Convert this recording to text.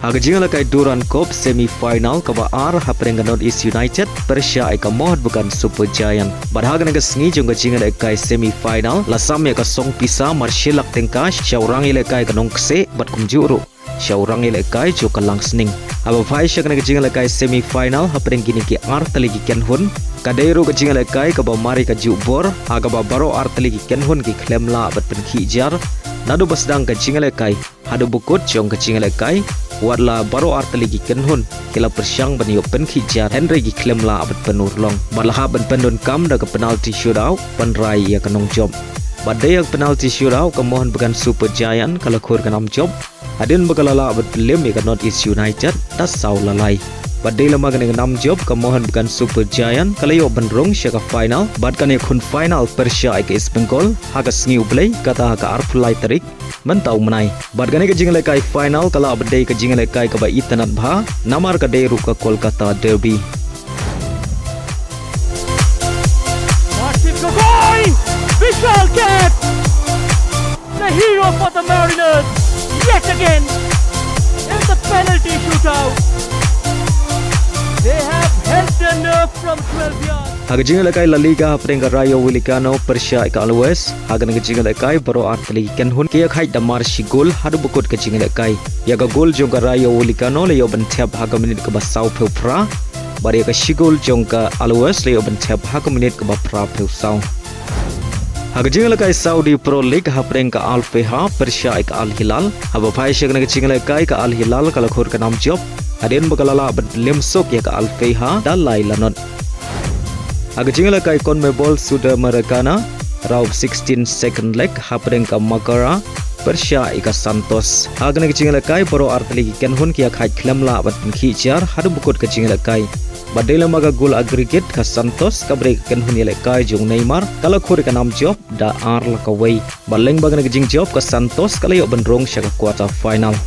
Haga jinga lakai Duran Cup semi-final kaba ar hapreng North East United Persia ika mohon bukan Super Giant. Badhaga naga sengi jongga jinga lakai semi-final lasam ya ka song Pisa marshilak tengka Rung lakai ka Nongkseh bat kumjuru. Rung lakai jo ka Langsning. Aba phai shak naga jinga lakai semi-final hapreng gini ki ar taligi kenhun. Kadero ka jinga lakai kaba mari ka jubor aga ba baro ar taligi kenhun ki klemla bat penkijar. Nadu basdang ka jinga lakai hadu bukut jong ka jinga lakai wadla baro arteligi kenhun kila persyang bani open kijar Henry gi klem la abad penurlong badlah ban pendon kam da ke penalti shootout penrai ya kanong job badai yang penalti shootout kemohon bukan Super Giant kalau Khur kanam job adin bagalala abad lem ya North East United das sau lalai badai lama kan enam job kemohon bukan Super Giant kalau yo ban Rung syaka final bad kan kun final Persia ke Bengal haga sengi ublai kata ka arfulai tarik mentau menai badgane ke jingle kai final kala abdai ke jingle kai ke bai tanat bha namar ka deru ka Kolkata derby visual cat the hero for the Mariners yet again in the penalty shootout they have held the nerve from 12 yards. Haga jingle kai La Liga haprengka Rayo Vallecano Persia ka Always haga nge jingle kai baro artli kenhun kia khai damar shigol hadu bukut ke jingle kai ya ga gol jongka Rayo Vallecano le yo bentep haga minit ke basau phra bari ka shigol jongka Always le yo bentep haga minit ke bapra phsau haga jingle kai Saudi Pro League haprengka Al Feha Persia ka Al Hilal haba phai shek nge jingle kai ka Al Hilal kala Khur ka nam job adin bagalala bad lemsok ya ka Al Feha dalai lanot Haga jingle kai CONMEBOL Sudamericana round 16 second leg hapreng ka Makara Persia ika Santos haga nge jingle kai baro artli kenhun kia khai klemla bat khichar hadu bukut ke jingle kai badela maga gol aggregate ka Santos ka break kenhun ile kai jong Neymar kala Khur ka nam job da ar la ka wei baleng baga nge jing job ka Santos kala yo ban Rung syaka quarter final